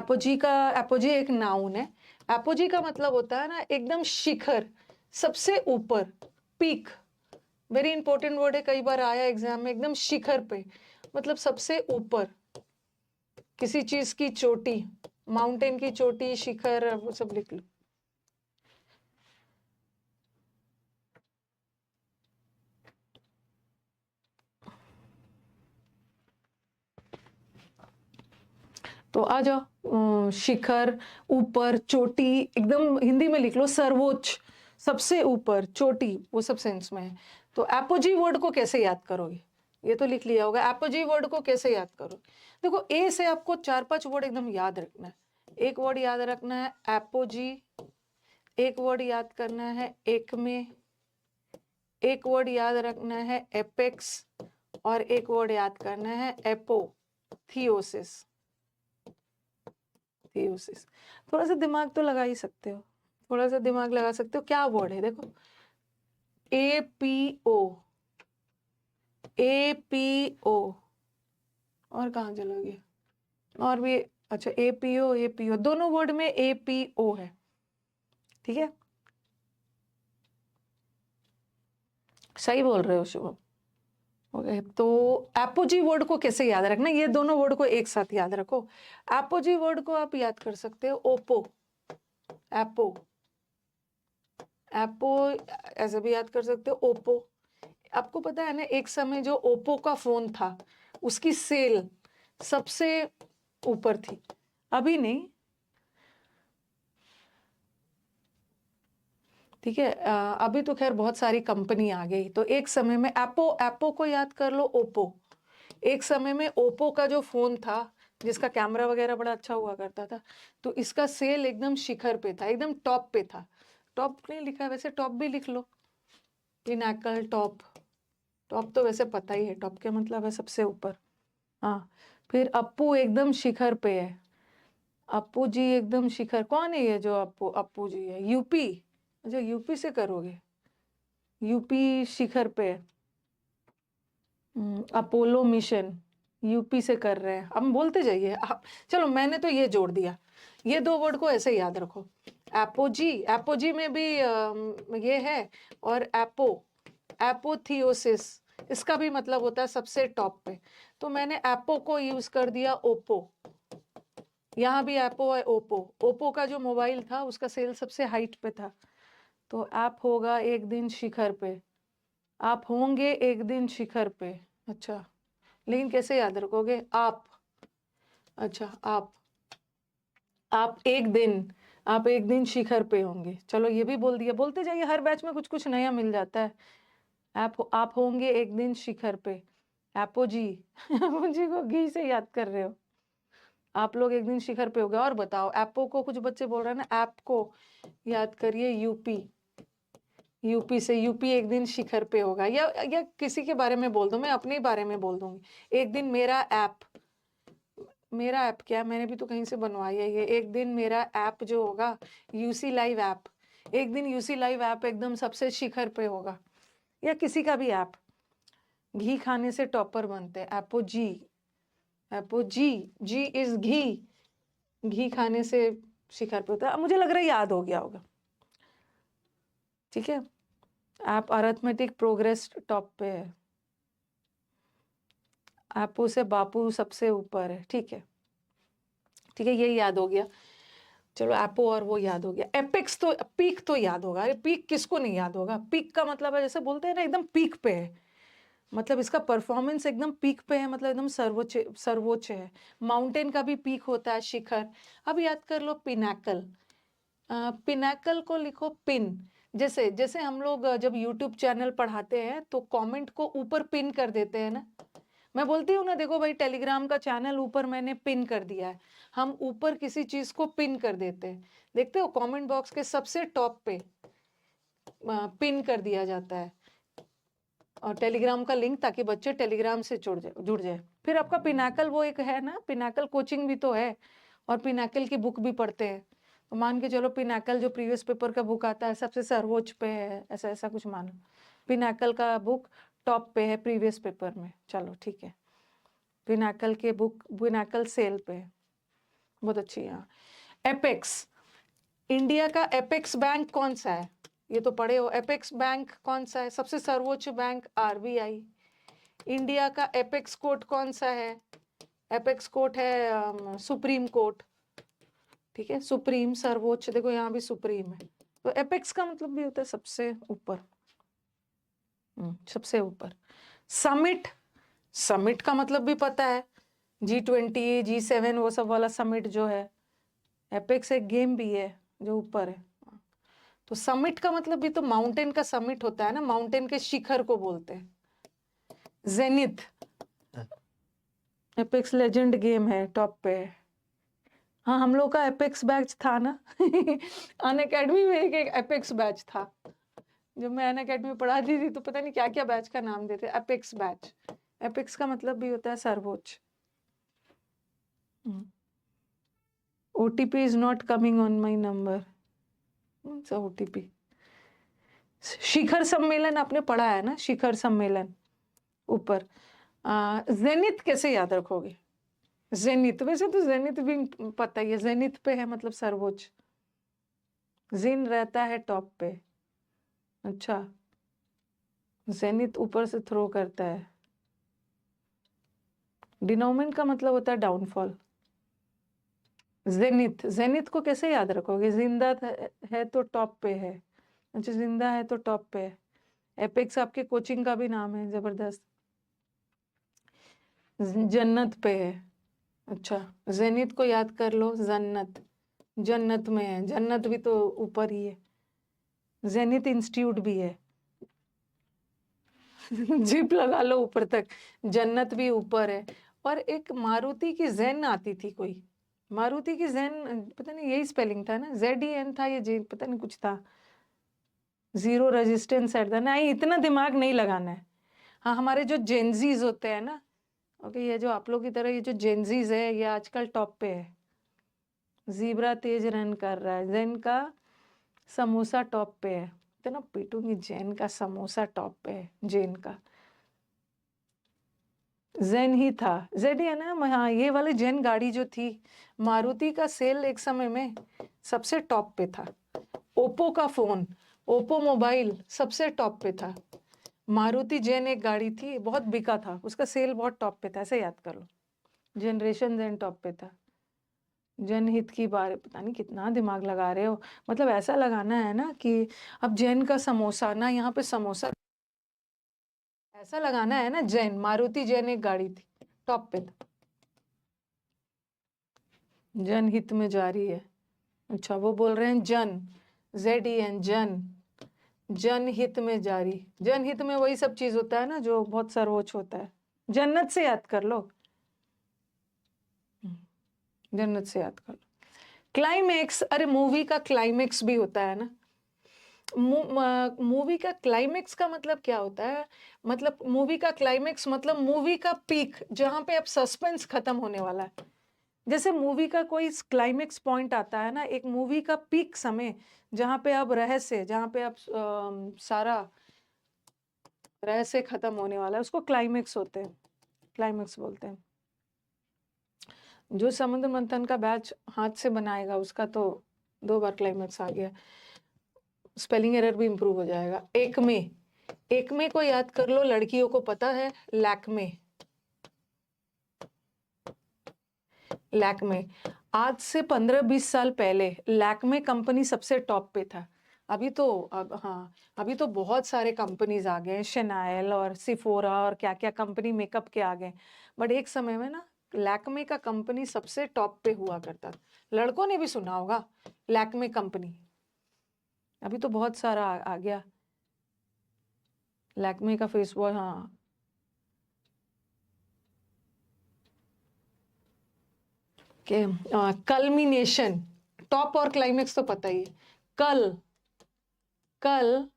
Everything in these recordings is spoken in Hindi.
एपोजी एक नाउन है। एपोजी का मतलब होता है ना एकदम शिखर, सबसे ऊपर, पीक। वेरी इंपॉर्टेंट वर्ड है, कई बार आया एग्जाम में, एकदम शिखर पे मतलब सबसे ऊपर, किसी चीज की चोटी, माउंटेन की चोटी, शिखर, वो सब लिख लो। तो आ जाओ, शिखर, ऊपर, चोटी, एकदम हिंदी में लिख लो सर्वोच्च, सबसे ऊपर, चोटी, वो सब सेंस में है। तो एपोजी वर्ड को कैसे याद करोगे? ये तो लिख लिया होगा। एपोजी वर्ड को कैसे याद करो? देखो, ए से आपको 4-5 वर्ड एकदम याद रखना है। एक वर्ड याद रखना है एपोजी, एक वर्ड याद करना है एकमे, एक वर्ड याद रखना है एपेक्स, और एक वर्ड याद करना है एपोथियोसिस। थियोसिस। थोड़ा सा दिमाग तो लगा ही सकते हो, थोड़ा सा दिमाग लगा सकते हो। क्या वर्ड है देखो, एपीओ, एपीओ, और कहाँ चलोगे? और भी, अच्छा, एपीओ, एपीओ, दोनों वर्ड में एपीओ है, ठीक है, सही बोल रहे हो शुभम। ओके, तो एपोजी वर्ड को कैसे याद रखना? ये दोनों वर्ड को एक साथ याद रखो। एपोजी वर्ड को आप याद कर सकते हो ओप्पो, एप्पो, एप्पो ऐसे भी याद कर सकते हो, ओप्पो। आपको पता है ना, एक समय जो ओप्पो का फोन था उसकी सेल सबसे ऊपर थी, अभी नहीं, ठीक है। अभी तो खैर बहुत सारी कंपनी आ गई, तो एक समय में एप्पो को याद कर लो, ओप्पो। एक समय में ओप्पो का जो फोन था जिसका कैमरा वगैरह बड़ा अच्छा हुआ करता था, तो इसका सेल एकदम शिखर पे था, एकदम टॉप पे था। टॉप नहीं लिखा है वैसे, टॉप भी लिख लो, पिनाकल, टॉप। टॉप तो वैसे पता ही है, टॉप के मतलब है सबसे ऊपर। हाँ, फिर अप्पू एकदम शिखर पे है, अप्पू जी एकदम शिखर। कौन है ये जो अप्पू? अप्पू जी है यूपी। अच्छा, यूपी से करोगे, यूपी शिखर पे। अपोलो मिशन यूपी से कर रहे हैं, हम बोलते जाइए आप। चलो, मैंने तो ये जोड़ दिया, ये दो वर्ड को ऐसे याद रखो। एपोजी, एपोजी में भी ये है, और एपोथियोसिस, इसका भी मतलब होता है सबसे टॉप पे। तो मैंने एपो को यूज कर दिया ओप्पो, यहाँ भी एप्पो है, ओप्पो। ओप्पो का जो मोबाइल था उसका सेल सबसे हाइट पे था, तो आप होगा एक दिन शिखर पे, आप होंगे एक दिन शिखर पे। अच्छा, लेकिन कैसे याद रखोगे? आप, अच्छा, आप एक दिन, आप एक दिन शिखर पे होंगे। चलो, ये भी बोल दिया, बोलते जाइए, हर बैच में कुछ कुछ नया मिल जाता है। आप होंगे एक दिन शिखर पे, एपोजी। एपोजी को घी से याद कर रहे हो, आप लोग एक दिन शिखर पे हो गए। और बताओ, एप्पो को कुछ बच्चे बोल रहे हैं ना, ऐप को याद करिए यूपी, यूपी से, यूपी एक दिन शिखर पे होगा। या किसी के बारे में बोल दो, मैं अपने बारे में बोल दूंगी, एक दिन मेरा ऐप, मेरा ऐप क्या, मैंने भी तो कहीं से बनवाया है ये। एक दिन मेरा ऐप जो होगा, यूसी लाइव ऐप, एक दिन यूसी लाइव ऐप एकदम सबसे शिखर पे होगा। या किसी का भी ऐप, घी खाने से टॉपर बनते हैं, एपो जी, एपो जी, जी इज घी, घी खाने से शिखर पे होता है। मुझे लग रहा है याद हो गया होगा, ठीक है। आप अरिथमेटिक प्रोग्रेस टॉप पे है, एपो से बापू सबसे ऊपर है, ठीक है, ठीक है, ये याद हो गया। चलो, एपो और वो याद हो गया। एपेक्स तो, पीक तो याद होगा। अरे पीक किसको नहीं याद होगा? पीक का मतलब है, जैसे बोलते हैं ना, एकदम पीक पे है, मतलब इसका परफॉर्मेंस एकदम पीक पे है, मतलब एकदम सर्वोच्च, सर्वोच्च है। माउंटेन का भी पीक होता है, शिखर। अब याद कर लो पिनाकल, पिनाकल को लिखो पिन। जैसे जैसे हम लोग जब यूट्यूब चैनल पढ़ाते हैं तो कमेंट को ऊपर पिन कर देते हैं ना, मैं बोलती हूँ ना, देखो भाई, टेलीग्राम का चैनल ऊपर मैंने पिन कर दिया है। हम ऊपर किसी चीज को पिन कर देते हैं, देखते हो कमेंट बॉक्स के सबसे टॉप पे पिन कर दिया जाता है, और टेलीग्राम का लिंक, ताकि बच्चे टेलीग्राम से जुड़ जाए। फिर आपका पिनाकल वो एक है ना, पिनाकल कोचिंग भी तो है, और पिनाकल की बुक भी पढ़ते हैं। तो मान के चलो, पिनाकल जो प्रीवियस पेपर का बुक आता है सबसे सर्वोच्च पे है, ऐसा ऐसा कुछ मानो, पिनाकल का बुक टॉप पे है प्रीवियस पेपर में। चलो ठीक है, पिनाकल के बुक, पिनाकल सेल पे है। बहुत अच्छी। यहाँ एपेक्स, इंडिया का एपेक्स बैंक कौन सा है? ये तो पढ़े हो। एपेक्स बैंक कौन सा है? सबसे सर्वोच्च बैंक आरबीआई। इंडिया का एपेक्स कोर्ट कौन सा है? एपेक्स कोर्ट है सुप्रीम कोर्ट, ठीक है, सुप्रीम सर्वोच्च, देखो यहाँ भी सुप्रीम है। तो एपेक्स का मतलब भी होता है सबसे ऊपर, सबसे ऊपर। समिट, समिट का मतलब भी पता है, G20 G7 वो सब वाला समिट जो है। एपेक्स एक गेम भी है जो ऊपर है। तो समिट का मतलब भी तो माउंटेन का समिट होता है ना, माउंटेन के शिखर को बोलते हैं। जेनिथ, एपेक्स लेजेंड गेम है, टॉप पे है। हाँ, हम लोग का एपेक्स बैच था ना अनअकैडमी में एक एपेक्स बैच था। जब मैं अनअकैडमी में पढ़ाती थी तो पता नहीं क्या क्या बैच का नाम देते, एपेक्स बैच। एपेक्स का मतलब भी होता है सर्वोच्च। OTP is not coming on my number. OTP। शिखर सम्मेलन आपने पढ़ा है ना, शिखर सम्मेलन ऊपर। जेनिथ कैसे याद रखोगे? जेनिथ, वैसे तो जेनिथ भी पता ही है, जेनिथ पे है मतलब सर्वोच्च। जिन रहता है टॉप पे। अच्छा, जेनिथ ऊपर से थ्रो करता है। डिनोमिन का मतलब होता है डाउनफॉल। जेनिथ, जेनिथ को कैसे याद रखोगे? जिंदा है तो टॉप पे है। अच्छा, जिंदा है तो टॉप पे है। एपेक्स आपके कोचिंग का भी नाम है, जबरदस्त। जन्नत पे है। अच्छा, जेनिथ को याद कर लो, जन्नत, जन्नत में है। जन्नत भी तो ऊपर ही है। जेनिथ इंस्टीट्यूट भी है जिप लगा लो ऊपर तक। जन्नत भी ऊपर है। और एक मारुति की जैन आती थी कोई, मारुति की जैन, पता नहीं यही स्पेलिंग था ना, ZEN था ये, जे पता नहीं कुछ था। जीरो रेजिस्टेंस एट द, नहीं इतना दिमाग नहीं लगाना है। हाँ, हमारे जो जेनजीज होते हैं ना, ओके, ये जो आप लोग की तरह ये जो जेनजीज है, ये आजकल टॉप पे है। जीब्रा तेज रन कर रहा है। जैन का समोसा टॉप पे है। तो ना पीटूंगी, जैन का समोसा टॉप पे है, जैन का। जेन ही था, जेड है ना। हाँ, ये वाली जेन गाड़ी जो थी, मारुति का सेल एक समय में सबसे टॉप पे था। ओप्पो का फोन, ओप्पो मोबाइल सबसे टॉप पे था। मारुति जेन एक गाड़ी थी, बहुत बिका था, उसका सेल बहुत टॉप पे था, ऐसे याद कर लो। जनरेशन जेन टॉप पे था। जनहित की बार, पता नहीं कितना दिमाग लगा रहे हो, मतलब ऐसा लगाना है ना कि अब जैन का समोसा ना, यहाँ पे समोसा ऐसा लगाना है ना। जैन, मारुति जैन एक गाड़ी थी, टॉप पे था। जनहित में जारी है। अच्छा, वो बोल रहे हैं जन, ZEN, जन, जनहित में जारी। जनहित में वही सब चीज होता है ना जो बहुत सर्वोच्च होता है। जन्नत से याद कर लो, जन्नत से याद कर लो। क्लाइमेक्स, अरे मूवी का क्लाइमेक्स भी होता है ना। मूवी का क्लाइमेक्स का मतलब क्या होता है? मतलब मूवी का क्लाइमेक्स मतलब मूवी का पीक, जहां पे अब सस्पेंस खत्म होने वाला है। जैसे मूवी का कोई क्लाइमेक्स पॉइंट आता है ना, एक मूवी का पीक समय, जहां पे अब रहस्य, जहां पे अब सारा रहस्य खत्म होने वाला है, उसको क्लाइमेक्स होते हैं, क्लाइमेक्स बोलते हैं। जो समुद्र मंथन का बैच हाथ से बनाएगा उसका तो 2 बार क्लाइमेक्स आ गया, स्पेलिंग एरर भी इम्प्रूव हो जाएगा। एकमे, एकमे को याद कर लो, लड़कियों को पता है। लैक्मे, लैक्मे, आज से 15-20 साल पहले लैक्मे कंपनी सबसे टॉप पे था। अभी तो अब, हाँ, अभी तो बहुत सारे कंपनीज आ गए हैं, शनाइल और सिफोरा और क्या क्या कंपनी मेकअप के आ गए। बट एक समय में ना लैक्मे का कंपनी सबसे टॉप पे हुआ करता था। लड़कों ने भी सुना होगा लैक्मे कंपनी। अभी तो बहुत सारा आ गया लैक्मे का फेस वॉश। हाँ, के कल्मिनेशन, टॉप और क्लाइमेक्स तो पता ही है। कल, कल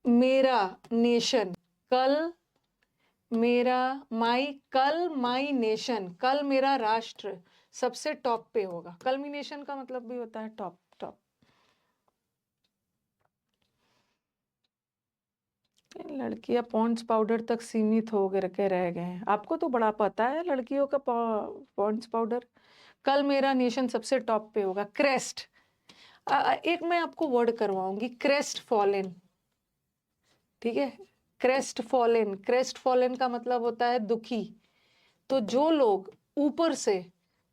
मेरा नेशन, कल मेरा माई, कल माई नेशन, कल मेरा राष्ट्र सबसे टॉप पे होगा। कल्मिनेशन का मतलब भी होता है टॉप, टॉप। लड़कियां पॉन्ड्स पाउडर तक सीमित हो के रह गए हैं। आपको तो बड़ा पता है लड़कियों का पॉन्ड्स पाउडर। कल मेरा नेशन सबसे टॉप पे होगा। क्रेस्ट, एक मैं आपको वर्ड करवाऊंगी, क्रेस्ट फॉलन, ठीक है। क्रेस्ट फॉलन, क्रेस्ट फॉलन का मतलब होता है दुखी। तो जो लोग ऊपर से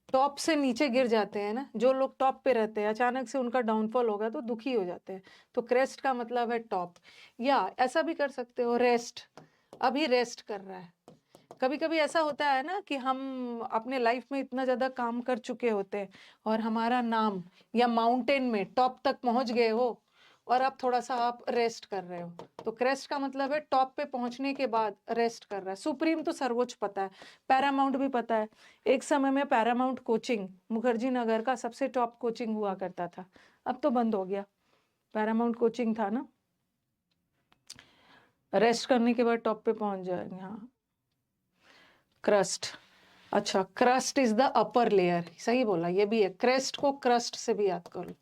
टॉप से नीचे गिर जाते हैं ना, जो लोग टॉप पे रहते हैं, अचानक से उनका डाउनफॉल होगा तो दुखी हो जाते हैं। तो क्रेस्ट का मतलब है टॉप। या ऐसा भी कर सकते हो, रेस्ट, अभी रेस्ट कर रहा है। कभी कभी ऐसा होता है ना कि हम अपने लाइफ में इतना ज्यादा काम कर चुके होते हैं और हमारा नाम, या माउंटेन में टॉप तक पहुंच गए हो और अब थोड़ा सा आप रेस्ट कर रहे हो, तो क्रेस्ट का मतलब है टॉप पे पहुंचने के बाद रेस्ट कर रहा है। सुप्रीम तो सर्वोच्च पता है, पैरामाउंट भी पता है। एक समय में पैरामाउंट कोचिंग मुखर्जी नगर का सबसे टॉप कोचिंग हुआ करता था, अब तो बंद हो गया। पैरामाउंट कोचिंग था ना, रेस्ट करने के बाद टॉप पे पहुंच जाएंगे। हाँ, क्रस्ट, अच्छा, crust is the upper layer, सही बोला, ये भी है। क्रेस्ट को क्रस्ट से भी याद कर लो।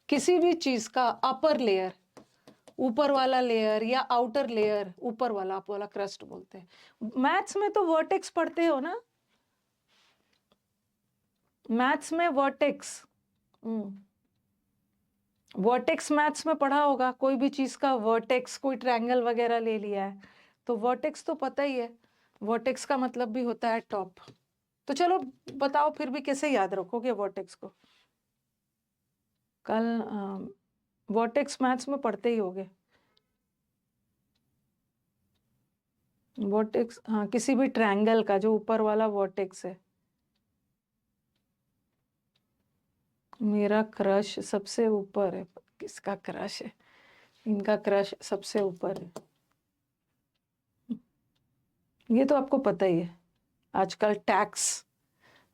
किसी भी चीज का अपर लेयर, ऊपर वाला लेयर या आउटर लेयर, ऊपर वाला आप वाला क्रस्ट बोलते हैं। मैथ्स में तो वर्टेक्स पढ़ते हो ना, मैथ्स में वर्टेक्स, वर्टेक्स मैथ्स में पढ़ा होगा। कोई भी चीज का वर्टेक्स, कोई ट्रायंगल वगैरह ले लिया है तो वर्टेक्स तो पता ही है, वर्टेक्स का मतलब भी होता है टॉप। तो चलो बताओ फिर भी कैसे याद रखोगे वर्टेक्स को। कल वर्टेक्स मैथ्स में पढ़ते ही होगे। वर्टेक्स, हाँ, किसी भी ट्रायंगल का जो ऊपर वाला वर्टेक्स है। मेरा क्रश सबसे ऊपर है, किसका क्रश है? इनका क्रश सबसे ऊपर है, ये तो आपको पता ही है। आजकल टैक्स,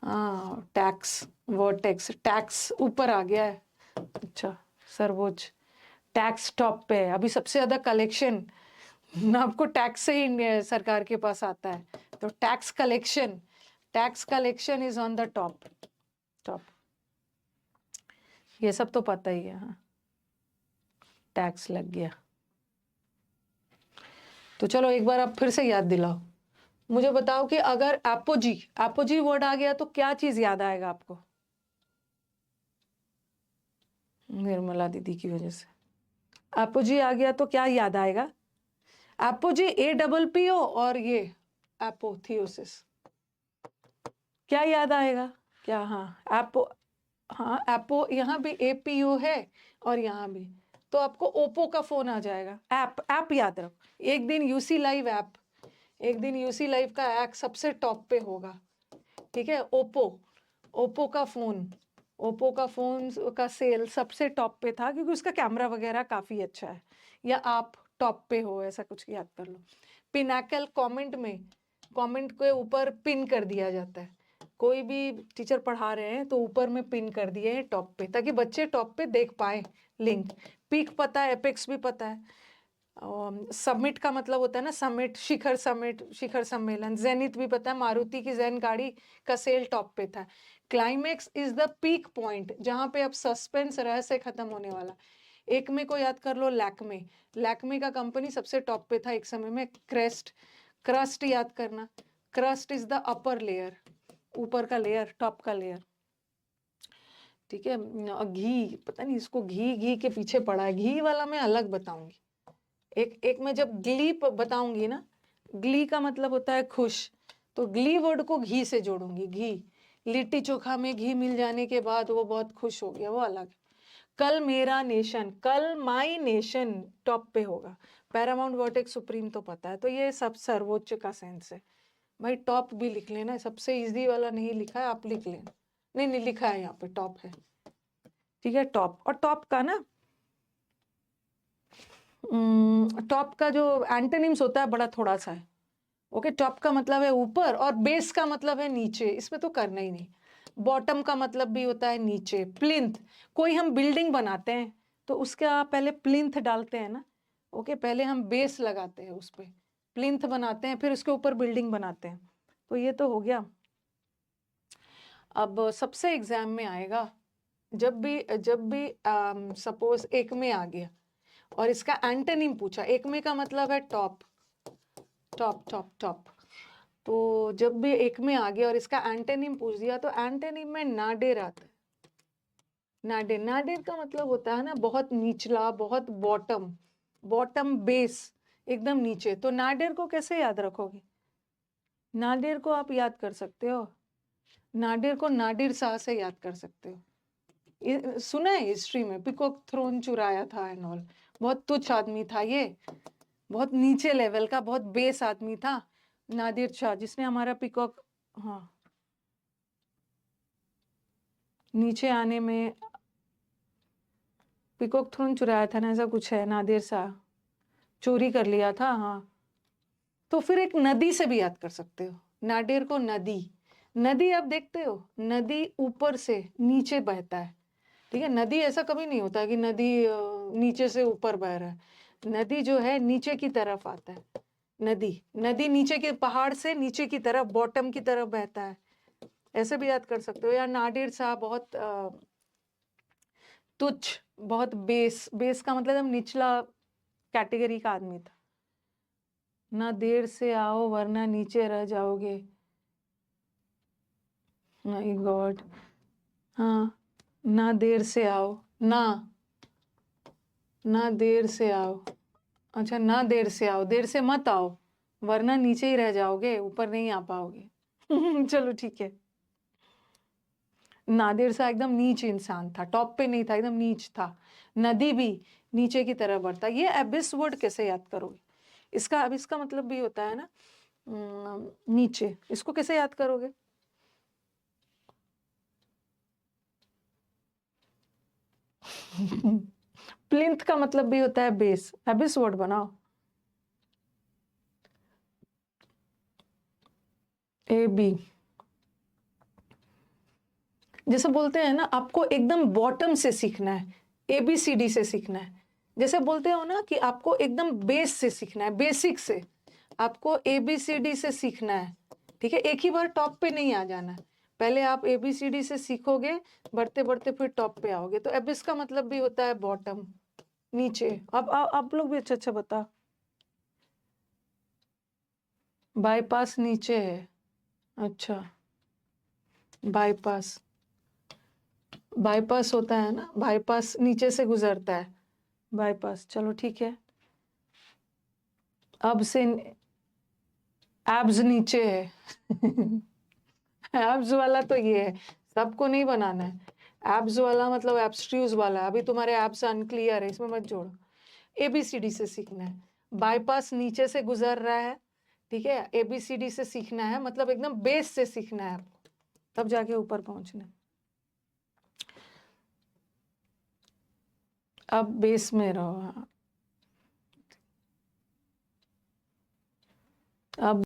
हाँ टैक्स, वर्टेक्स, टैक्स ऊपर आ गया है। अच्छा, सर्वोच्च, टैक्स टॉप पे है। अभी सबसे ज्यादा कलेक्शन ना आपको टैक्स से ही सरकार के पास आता है, तो tax collection, tax collection is on the top, top. ये सब तो पता ही है। हाँ, टैक्स लग गया। तो चलो एक बार आप फिर से याद दिलाओ, मुझे बताओ कि अगर एपोजी, एपोजी वर्ड आ गया तो क्या चीज याद आएगा आपको? निर्मला दीदी की वजह से एपोजी आ गया तो क्या याद आएगा? एपोजी APPO और ये एपोथियोसिस, क्या याद आएगा? क्या? हाँ, एपो, हाँ एपो, यहाँ भी APO है और यहाँ भी, तो आपको ओप्पो का फोन आ जाएगा। ऐप, ऐप याद रखो। एक दिन यूसी लाइव ऐप, एक दिन यूसी लाइव का ऐप सबसे टॉप पे होगा, ठीक है। ओप्पो, ओप्पो का फोन, ओप्पो का फोन का सेल सबसे टॉप पे था क्योंकि उसका कैमरा वगैरह काफी अच्छा है। या आप टॉप पे हो, ऐसा कुछ याद कर लो। पिनाकल, कमेंट में, कमेंट के ऊपर पिन कर दिया जाता है। कोई भी टीचर पढ़ा रहे हैं तो ऊपर में पिन कर दिए हैं टॉप पे, ताकि बच्चे टॉप पे देख पाए लिंक। पीक पता है, एपेक्स भी पता है। समिट का मतलब होता है ना, समिट, शिखर समिट, शिखर सम्मेलन। जेनिथ भी पता है, मारुति की जेन गाड़ी का सेल टॉप पे था। Climax is the peak point, जहां पे अब सस्पेंस, रहस्य खत्म होने वाला। एक में को याद कर लो, लैक्मे, लैक्मे का कंपनी सबसे टॉप पे था एक समय में। क्रेस्ट, क्रस्ट याद करना, crust is the upper layer, ऊपर का लेयर, टॉप का लेयर, ठीक है। घी, पता नहीं इसको घी, घी के पीछे पड़ा है, घी वाला मैं अलग बताऊंगी। एक मैं जब ग्ली बताऊंगी ना, ग्ली का मतलब होता है खुश, तो ग्ली वर्ड को घी से जोड़ूंगी। घी, लिट्टी चोखा में घी मिल जाने के बाद वो बहुत खुश हो गया, वो अलग है। कल मेरा नेशन, कल माई नेशन टॉप पे होगा। पैरामाउंट, वर्टेक्स, सुप्रीम तो पता है, तो ये सब सर्वोच्च का सेंस है। भाई टॉप भी लिख लेना, सबसे इजी वाला नहीं लिखा है, आप लिख लेना। नहीं नहीं, लिखा है यहाँ पे, टॉप है, ठीक है, टॉप। और टॉप का ना, टॉप का जो एंटोनिम्स होता है बड़ा थोड़ा सा है। ओके, टॉप का मतलब है ऊपर और बेस का मतलब है नीचे, इसमें तो करना ही नहीं। बॉटम का मतलब भी होता है नीचे। प्लिंथ, कोई हम बिल्डिंग बनाते हैं तो उसका पहले प्लिंथ डालते हैं ना। ओके, पहले हम बेस लगाते हैं, उस पे प्लिंथ बनाते हैं, फिर उसके ऊपर बिल्डिंग बनाते हैं। तो ये तो हो गया। अब सबसे एग्जाम में आएगा, जब भी सपोज एक में आ गया और इसका एंटोनिम पूछा। एक में का मतलब है टॉप, टॉप टॉप टॉप। तो जब भी एक में आ गया और इसका एंटेनिम पूछ दिया तो एंटेनिम में नाडेर आता है। नाडेर, नाडेर का मतलब होता है ना बहुत निचला, बहुत बॉटम, बॉटम बेस, एकदम नीचे। तो नाडेर को कैसे याद रखोगे? नाडेर को आप याद कर सकते हो, नाडेर को नादिर शाह से याद कर सकते हो। सुना है हिस्ट्री में, पीकॉक थ्रोन चुराया था एंड ऑल। बहुत तुच्छ आदमी था ये, बहुत नीचे लेवल का, बहुत बेस आदमी था नादिर शाह, जिसने हमारा पीकॉक, हाँ, नीचे आने में पीकॉक थ्रोन चुराया था ना, ऐसा कुछ है, नादिर शाह चोरी कर लिया था, हाँ। तो फिर एक नदी से भी याद कर सकते हो, नादिर को नदी। नदी आप देखते हो, नदी ऊपर से नीचे बहता है, ठीक है। नदी ऐसा कभी नहीं होता कि नदी नीचे से ऊपर बह रहा है। नदी जो है नीचे की तरफ आता है। नदी, नदी नीचे के पहाड़ से नीचे की तरफ, बॉटम की तरफ बहता है, ऐसे भी याद कर सकते हो। या नादिर शाह बहुत तुच्छ, बहुत बेस, बेस का मतलब हम निचला कैटेगरी का आदमी था। ना देर से आओ वरना नीचे रह जाओगे, माय गॉड। हाँ, ना देर से आओ, ना देर से आओ, अच्छा, ना देर से आओ, देर से मत आओ वरना नीचे ही रह जाओगे, ऊपर नहीं आ पाओगे। चलो ठीक है। नादिर शाह एकदम नीच इंसान था, टॉप पे नहीं था, एकदम नीच था। नदी भी नीचे की तरफ बढ़ता। ये एबिस वर्ड कैसे याद करोगे? इसका एबिस का मतलब भी होता है ना नीचे, इसको कैसे याद करोगे? प्लिंथ का मतलब भी होता है बेस, एबिस वर्ड बनाओ। ए बी, जैसे बोलते हैं ना, आपको एकदम बॉटम से सीखना है, ABCD से सीखना है। जैसे बोलते हो ना कि आपको एकदम बेस से सीखना है, बेसिक से, आपको ABCD से सीखना है, ठीक है। एक ही बार टॉप पे नहीं आ जाना है, पहले आप ABCD से सीखोगे, बढ़ते बढ़ते फिर टॉप पे आओगे। तो एबिस का मतलब भी होता है बॉटम, नीचे। अब आप लोग भी अच्छा अच्छा बता। बाईपास नीचे है, अच्छा, बाईपास, बाईपास होता है ना, बाईपास नीचे से गुजरता है, बाईपास, चलो ठीक है। अब से एब्स नीचे है। एब्स वाला तो ये है, सबको नहीं बनाना है। एब्स वाला मतलब एब्स्ट्रूज वाला, अभी तुम्हारे एब्स अनक्लियर है, इसमें मत जोड़ो। ABCD से सीखना है, बाईपास नीचे से गुजर रहा है, ठीक है। ABCD से सीखना है, मतलब एकदम बेस से सीखना है आपको, तब जाके ऊपर पहुंचना है। अब बेस में रहो, हाँ। अब